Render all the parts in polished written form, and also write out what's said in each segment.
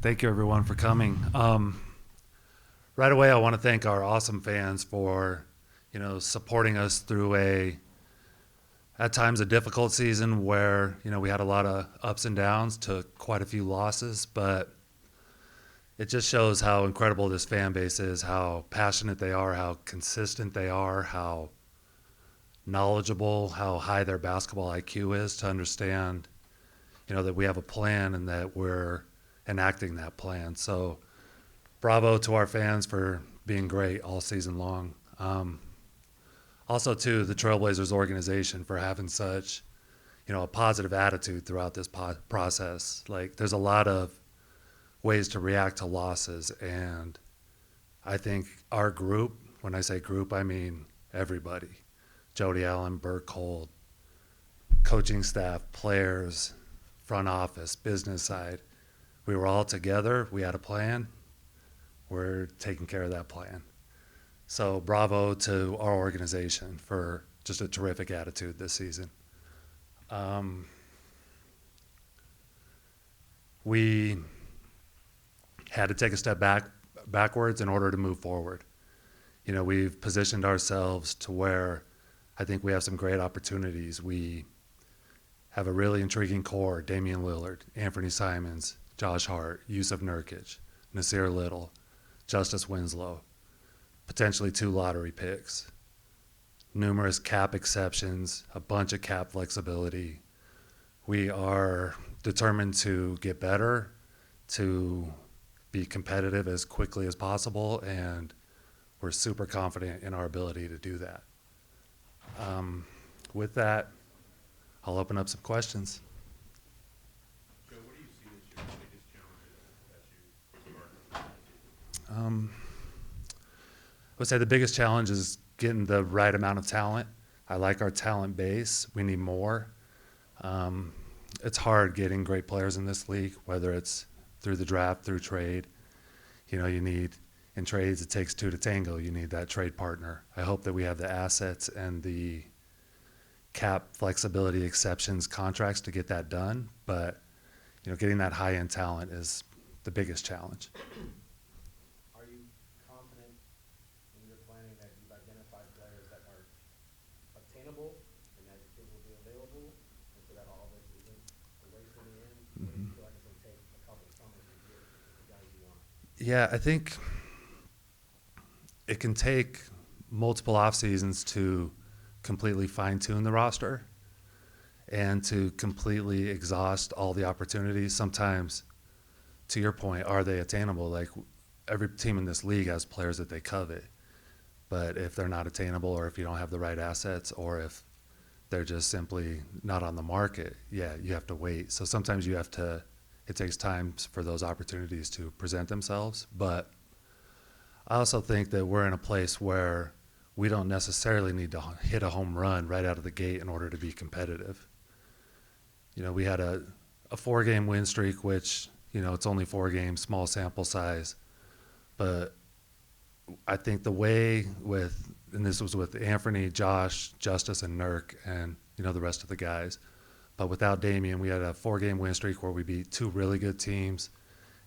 Thank you, everyone, for coming. Right away, I want to thank our awesome fans for, supporting us through at times, a difficult season where, we had a lot of ups and downs, took quite a few losses, but it just shows how incredible this fan base is, how passionate they are, how consistent they are, how knowledgeable, how high their basketball IQ is to understand, that we have a plan and that we're enacting that plan. So bravo to our fans for being great all season long. Also, to the Trailblazers organization for having such, a positive attitude throughout this process. Like, there's a lot of ways to react to losses, and I think our group, when I say group, I mean everybody. Jody Allen, Bert Cole, coaching staff, players, front office, business side. We were all together. We had a plan. We're taking care of that plan. So bravo to our organization for just a terrific attitude this season. We had to take a step backwards in order to move forward. We've positioned ourselves to where I think we have some great opportunities. We have a really intriguing core: Damian Lillard, Anthony Simons, Josh Hart, Yusuf Nurkic, Nasir Little, Justice Winslow, potentially 2 lottery picks, numerous cap exceptions, a bunch of cap flexibility. We are determined to get better, to be competitive as quickly as possible, and we're super confident in our ability to do that. With that, I'll open up some questions. Joe, what do you see as your biggest challenges as you start the season? I would say the biggest challenge is getting the right amount of talent. I like our talent base. We need more. It's hard getting great players in this league, whether it's through the draft, through trade. You need, in trades, it takes 2 to tango. You need that trade partner. I hope that we have the assets and the cap flexibility exceptions contracts to get that done. But, getting that high-end talent is the biggest challenge. Are you confident in your planning that you've identified players that are obtainable and that you think will be available, and so that all this isn't a race in the end? Or do you feel like it's going to take a couple of summers to get the guys you want? Yeah, I think it can take multiple off seasons to completely fine-tune the roster and to completely exhaust all the opportunities. Sometimes, to your point, are they attainable? Like, every team in this league has players that they covet, but if they're not attainable, or if you don't have the right assets, or if they're just simply not on the market, yeah, you have to wait. So sometimes it takes time for those opportunities to present themselves. But I also think that we're in a place where we don't necessarily need to hit a home run right out of the gate in order to be competitive. We had a 4-game win streak, which, it's only 4 games, small sample size. But I think the way and this was with Anthony, Josh, Justice, and Nurk, and, the rest of the guys. But without Damian, we had a 4-game win streak where we beat 2 really good teams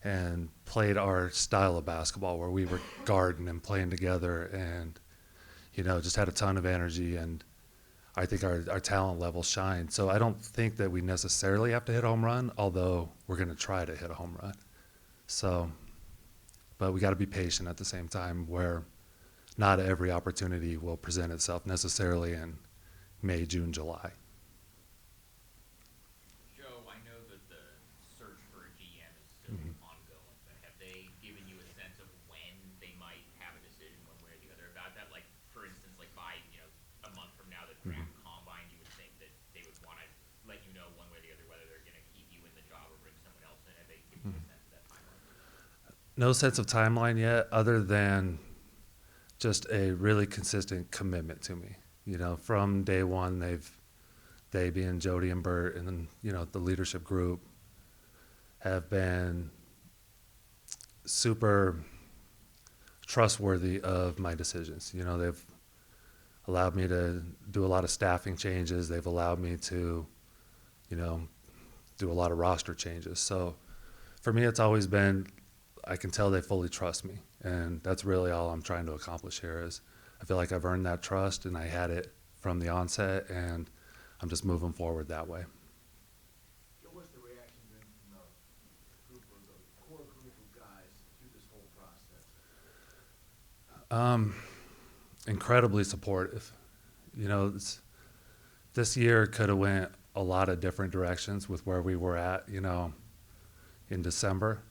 and played our style of basketball, where we were guarding and playing together and, just had a ton of energy, and I think our talent level shined. So I don't think that we necessarily have to hit a home run, although we're going to try to hit a home run. So, but we got to be patient at the same time, where not every opportunity will present itself necessarily in May, June, July. Joe, I know that the search for a GM is still ongoing, but have they given you a sense of when they might have a decision one way or the other about that? Like, for instance, like by, a month from now, the draft combine, you would think that they would want to let you know one way or the other whether they're going to keep you in the job or bring someone else in. Have they given you a sense of that timeline? No sense of timeline yet, other than just a really consistent commitment to me. From day one, they being Jody and Bert, and then, the leadership group, have been super trustworthy of my decisions. They've allowed me to do a lot of staffing changes. They've allowed me to, do a lot of roster changes. So For me, it's always been, I can tell they fully trust me. And that's really all I'm trying to accomplish here is I feel like I've earned that trust and I had it from the onset and I'm just moving forward that way. Joe, what's the reaction been from the core group of guys through this whole process? Incredibly supportive. You know, this year could have went a lot of different directions with where we were at, you know, in December.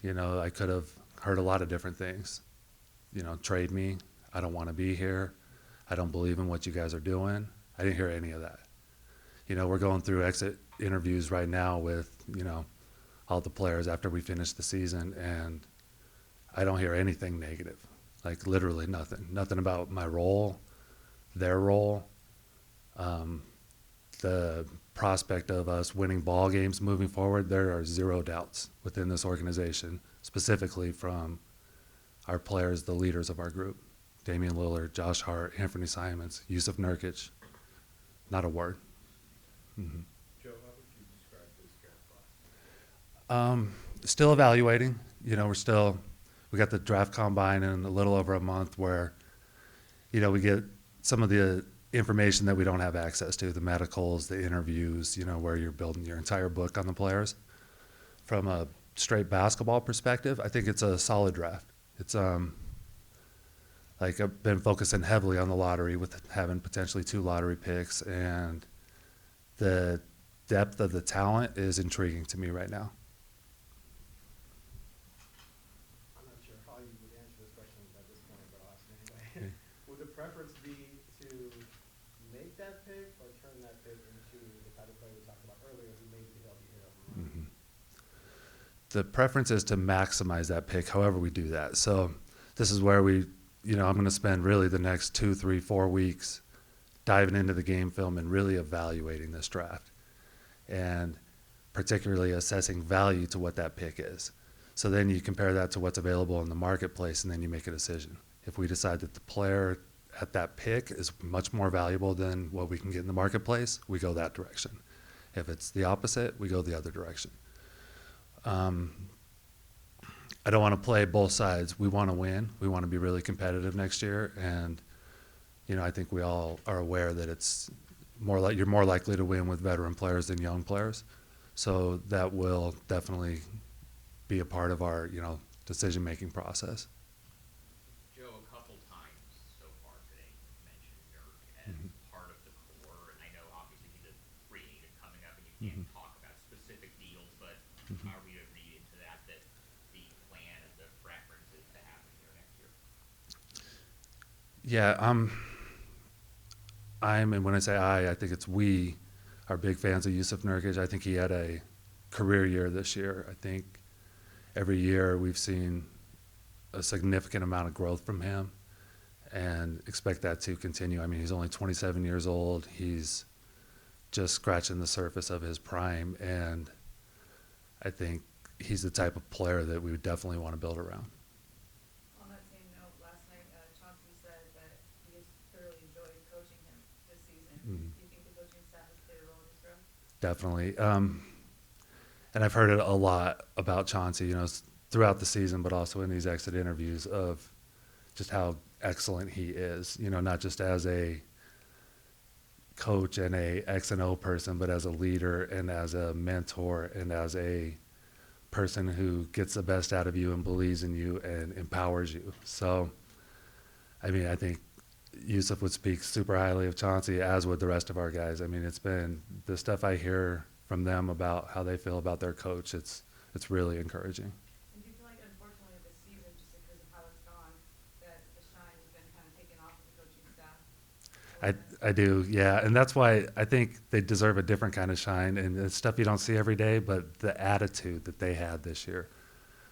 You know, I could have heard a lot of different things. You know, trade me. I don't want to be here. I don't believe in what you guys are doing. I didn't hear any of that. You know, we're going through exit interviews right now with, you know, all the players after we finish the season, and I don't hear anything negative. Like literally nothing. Nothing about my role, their role, the prospect of us winning ball games moving forward. There are zero doubts within this organization, specifically from our players, the leaders of our group. Damian Lillard, Josh Hart, Anthony Simons, Yusuf Nurkic. Not a word. Mm-hmm. Joe, how would you describe this draft process? Still evaluating. You know, we got the draft combine in a little over a month where, you know, we get some of the information that we don't have access to, the medicals, the interviews, you know, where you're building your entire book on the players. From a straight basketball perspective, I think it's a solid draft. It's like I've been focusing heavily on the lottery with having potentially 2 lottery picks, and the depth of the talent is intriguing to me right now. I'm not sure how you would answer this question at this point, but I'll ask it anyway. Would the preference be to make that pick or turn that pick into the type of player we talked about earlier who maybe could help you hit over the line? The preference is to maximize that pick however we do that. So this is where we, you know, I'm going to spend really the next 2, 3, 4 weeks diving into the game film and really evaluating this draft and particularly assessing value to what that pick is. So then you compare that to what's available in the marketplace and then you make a decision. If we decide that the player at that pick is much more valuable than what we can get in the marketplace, we go that direction. If it's the opposite, we go the other direction. I don't want to play both sides. We want to win. We want to be really competitive next year. And, you know, I think we all are aware that it's more like you're more likely to win with veteran players than young players. So that will definitely be a part of our, you know, decision-making process. Joe, a couple times so far today you've mentioned Nurk as part of the core, and I know obviously he's a free agent coming up and you can't talk about specific deals, but are we to read into that the plan and the preference is to have him here next year? Yeah, and when I say I think it's we are big fans of Yusuf Nurkic. I think he had a career year this year. I think every year we've seen a significant amount of growth from him and expect that to continue. I mean, he's only 27 years old. He's just scratching the surface of his prime, and I think he's the type of player that we would definitely want to build around. On that same note, last night Chauncey said that he has thoroughly enjoyed coaching him this season. Do you think the coaching staff has played a role in his growth? Definitely. And I've heard it a lot about Chauncey, you know, throughout the season, but also in these exit interviews of just how excellent he is, you know, not just as a coach and a X and O person, but as a leader and as a mentor and as a person who gets the best out of you and believes in you and empowers you. So, I mean, I think Yusuf would speak super highly of Chauncey, as would the rest of our guys. I mean, it's been the stuff I hear from them about how they feel about their coach. It's really encouraging. And do you feel like, unfortunately, this season, just because of how it's gone, that the shine has been kind of taken off of the coaching staff? I do, yeah. And that's why I think they deserve a different kind of shine. And it's stuff you don't see every day, but the attitude that they had this year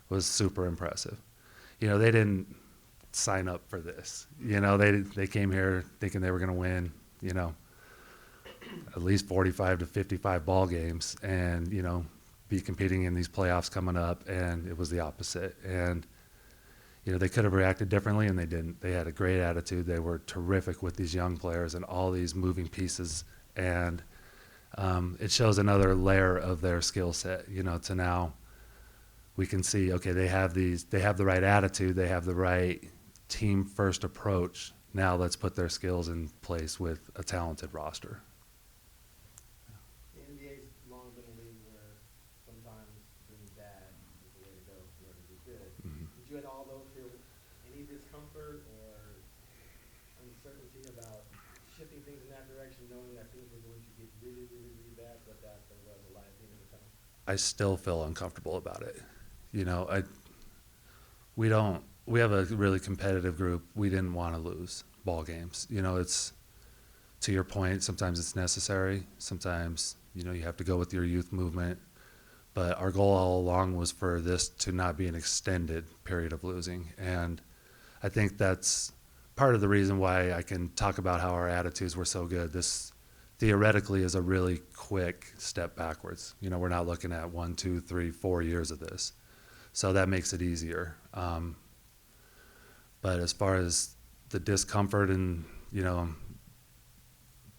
was super impressive. You know, they didn't sign up for this. You know, they came here thinking they were going to win, you know, at least 45 to 55 ball games and, you know, be competing in these playoffs coming up, and it was the opposite. And, you know, they could have reacted differently, and they didn't. They had a great attitude. They were terrific with these young players and all these moving pieces, and it shows another layer of their skill set, you know, to now we can see, okay, they have the right attitude, they have the right team first approach. Now let's put their skills in place with a talented roster. The NBA's long been a league where sometimes being bad is the way to go in order to be good. Did you at all though feel any discomfort or uncertainty about shifting things in that direction, knowing that things were going to get really, really, really bad, but that there was a light at the end of the tunnel? I still feel uncomfortable about it. You know, we have a really competitive group. We didn't want to lose ball games. You know, it's, to your point, sometimes it's necessary. Sometimes, you know, you have to go with your youth movement. But our goal all along was for this to not be an extended period of losing. And I think that's part of the reason why I can talk about how our attitudes were so good. This theoretically is a really quick step backwards. You know, we're not looking at 1, 2, 3, 4 years of this. So that makes it easier. But as far as the discomfort and, you know,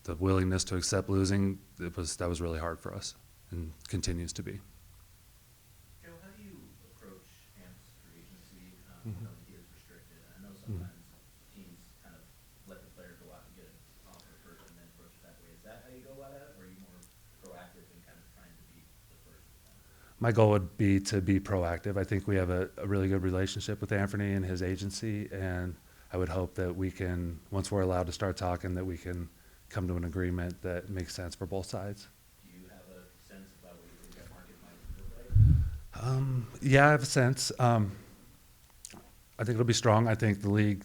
the willingness to accept losing, that was really hard for us and continues to be. Joe, how do you approach Hamp's free agency knowing he is restricted? I know sometimes teams kind of let the player go out and get an offer first and then approach it that way. Is that how you go about it, or are you more proactive in kind of trying to be the first? My goal would be to be proactive. I think we have a really good relationship with Anthony and his agency, and I would hope that we can, once we're allowed to start talking, that we can come to an agreement that makes sense for both sides. Do you have a sense about what you think that market might look like? Yeah, I have a sense. I think it'll be strong. I think the league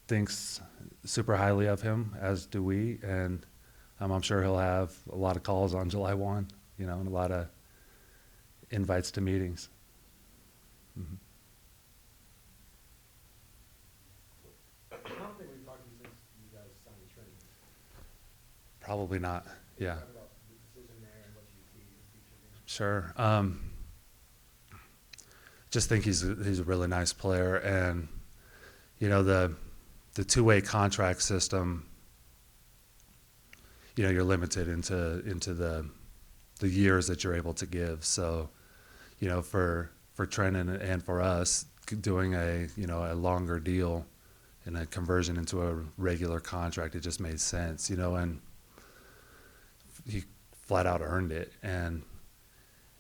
thinks super highly of him, as do we, and I'm sure he'll have a lot of calls on July 1, you know, and a lot of invites to meetings. Mm-hmm. I don't think we've talked to you since you guys signed Trinity. Probably not. Yeah. Talk about the decision there and what you see his future being. Sure. Just think he's a really nice player, and you know the two-way contract system. You know, you're limited into the years that you're able to give. So, you know, for Trent and for us, doing a longer deal and a conversion into a regular contract, it just made sense. You know, and he flat out earned it, and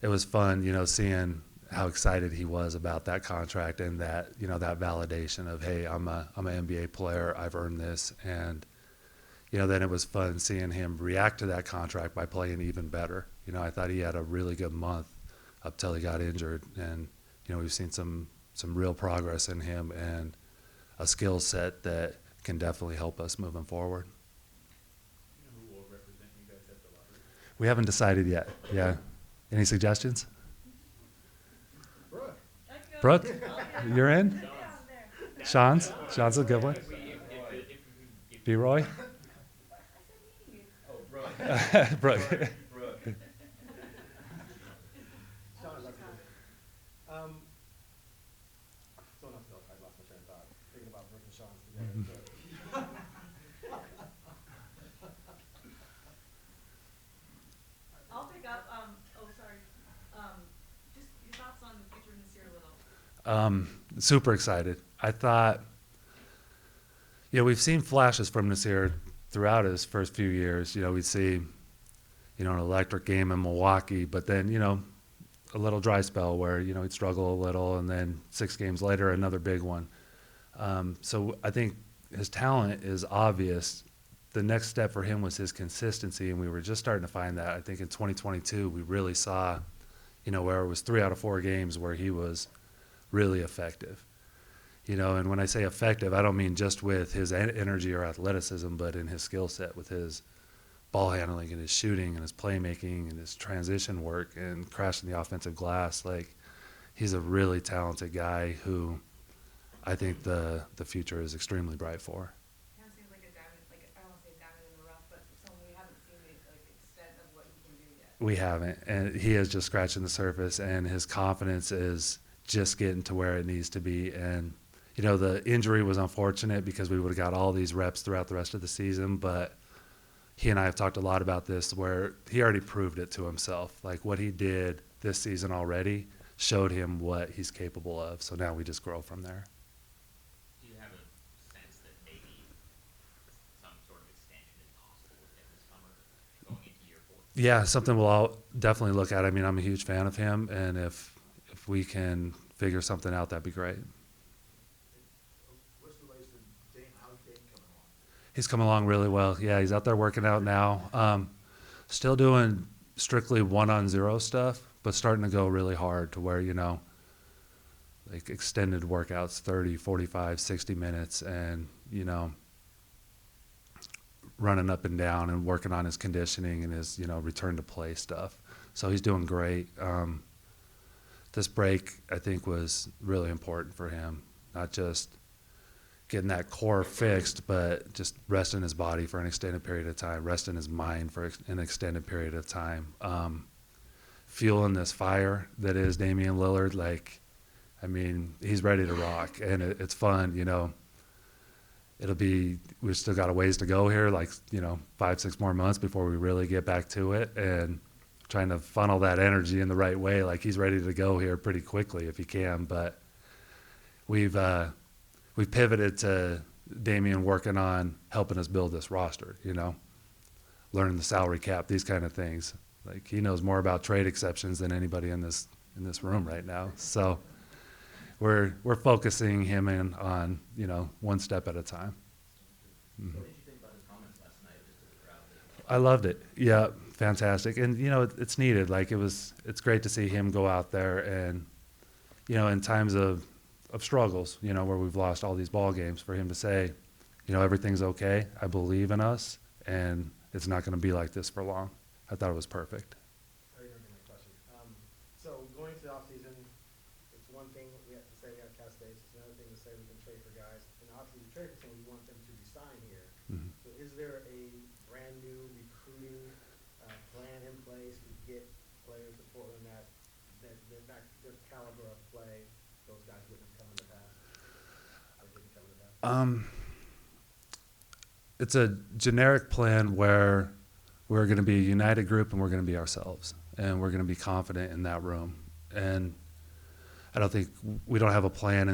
it was fun, you know, seeing how excited he was about that contract and that, you know, that validation of, hey, I'm an NBA player, I've earned this. And, you know, then it was fun seeing him react to that contract by playing even better. You know, I thought he had a really good month up till he got injured, and, you know, we've seen some real progress in him and a skill set that can definitely help us moving forward. You know who will represent you guys at the lottery? We haven't decided yet. Yeah. Any suggestions? Brooke. I can go. Brooke, I'll get- you're in? Yeah, I'm there. Sean's a good one. B-Roy? I said me. Oh, bro. Brooke. Brooke. Sean, I'd love to. Someone else go. I lost my train of thought. Thinking about Brooke and Sean's together. but- I'll pick up, oh, sorry, just your thoughts on the future of Nasir Little. Super excited. I thought, you know, we've seen flashes from Nasir throughout his first few years. You know, we'd see, you know, an electric game in Milwaukee, but then, you know, a little dry spell where, you know, he'd struggle a little, and then 6 games later, another big one. So I think his talent is obvious. The next step for him was his consistency, and we were just starting to find that. I think in 2022, we really saw, you know, where it was 3 out of 4 games where he was really effective. You know, and when I say effective, I don't mean just with his energy or athleticism, but in his skill set, with his ball handling and his shooting and his playmaking and his transition work and crashing the offensive glass. Like, he's a really talented guy who I think the future is extremely bright for. Kind of seems like a diamond, like, I don't want to say diamond in the rough, but someone we haven't seen the, like, extent of what he can do yet. We haven't, and he is just scratching the surface, and his confidence is just getting to where it needs to be. And, you know, the injury was unfortunate because we would have got all these reps throughout the rest of the season, but he and I have talked a lot about this, where he already proved it to himself. Like, what he did this season already showed him what he's capable of. So now we just grow from there. Do you have a sense that maybe some sort of extension is possible with him this summer, going into year 4? Yeah, something we'll all definitely look at. I mean, I'm a huge fan of him, and if we can figure something out, that'd be great. What's the latest in Dame? How's Dame coming along? He's coming along really well. Yeah, he's out there working out now. Still doing strictly 1-on-0 stuff, but starting to go really hard to where, like extended workouts, 30, 45, 60 minutes, and, running up and down and working on his conditioning and his, return to play stuff. So he's doing great. This break, I think, was really important for him, not just getting that core fixed, but just resting his body for an extended period of time, resting his mind for an extended period of time. Fueling this fire that is Damian Lillard, he's ready to rock, and it's fun, we've still got a ways to go here, 5-6 more months before we really get back to it, and trying to funnel that energy in the right way. Like, he's ready to go here pretty quickly if he can, but we've pivoted to Damian working on helping us build this roster, learning the salary cap, these kind of things. Like, he knows more about trade exceptions than anybody in this room right now. So we're focusing him in on, one step at a time. What did you think about his comments last night, just to the crowd? I loved it. Yeah, fantastic. And, it's needed. It's great to see him go out there and, in times of struggles, where we've lost all these ball games, for him to say, everything's okay. I believe in us, and it's not going to be like this for long. I thought it was perfect. I remember my question. So going to the offseason, it's one thing we have to say we have cast dates. It's another thing to say we can trade for guys. And obviously, we trade for someone, we want them to resign here. Mhm. So is there a brand new recruiting plan in place to get players to Portland that their caliber of play, those guys wouldn't have come in the past, or didn't come in the past? It's a generic plan where we're going to be a united group and we're going to be ourselves, and we're going to be confident in that room. And I don't think we don't have a plan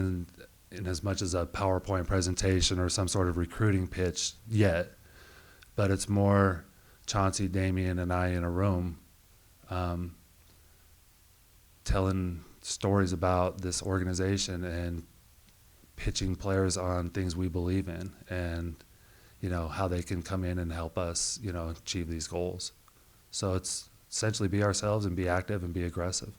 in as much as a PowerPoint presentation or some sort of recruiting pitch yet, but it's more Chauncey, Damian, and I in a room telling stories about this organization and pitching players on things we believe in, and how they can come in and help us, achieve these goals. So it's essentially be ourselves and be active and be aggressive.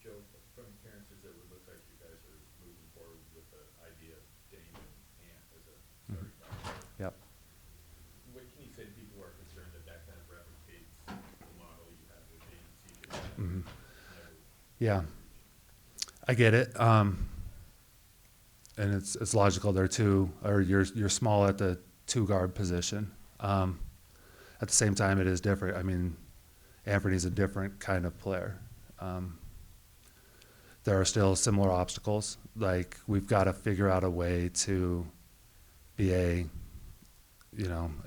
Joe, from appearances, it would look like you guys are moving forward with the idea of Dame and Ant as a starting five. Yep. What can you say to people who are concerned that kind of replicates the model you have with Dame and CJ? Mhm. Never Yeah, I get it. And it's logical there too, or you're small at the 2-guard position. At the same time, it is different. I mean, Anthony's a different kind of player. There are still similar obstacles. Like, we've got to figure out a way to be a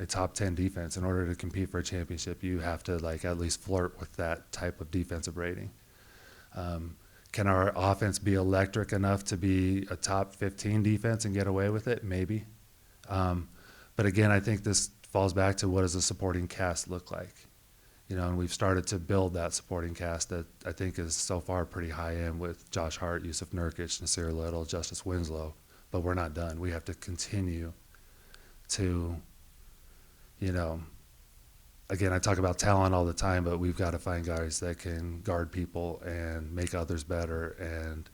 top 10 defense. In order to compete for a championship, you have to at least flirt with that type of defensive rating. Can our offense be electric enough to be a top 15 defense and get away with it? Maybe. But again, I think this falls back to what does a supporting cast look like? And we've started to build that supporting cast that I think is so far pretty high end with Josh Hart, Yusuf Nurkic, Nasir Little, Justice Winslow. But we're not done. We have to continue to, again, I talk about talent all the time, but we've got to find guys that can guard people and make others better and,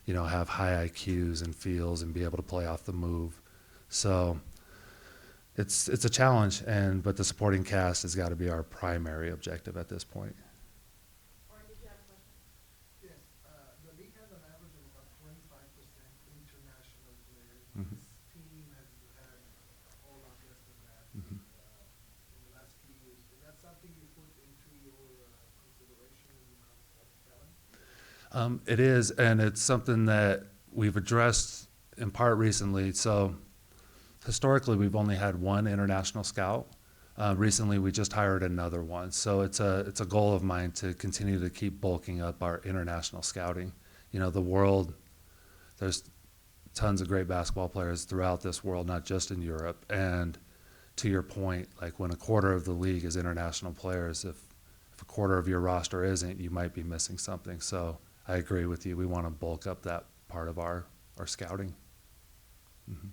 have high IQs and feels and be able to play off the move. So it's a challenge, but the supporting cast has got to be our primary objective at this point. Or did you have a question? Yes, the league has an average of about 25% international players. Mhm. This team has had a whole lot less than that Mhm. in the last few years. Is that something you put into your consideration when you consider talent? It is, and it's something that we've addressed in part recently. So historically, we've only had one international scout, Recently, we just hired another one, so it's a goal of mine to continue to keep bulking up our international scouting. You know, the world, there's tons of great basketball players throughout this world, not just in Europe. And to your point, like when a quarter of the league is international players, if a quarter of your roster isn't, you might be missing something. So I agree with you. We want to bulk up that part of our scouting. Mm-hmm.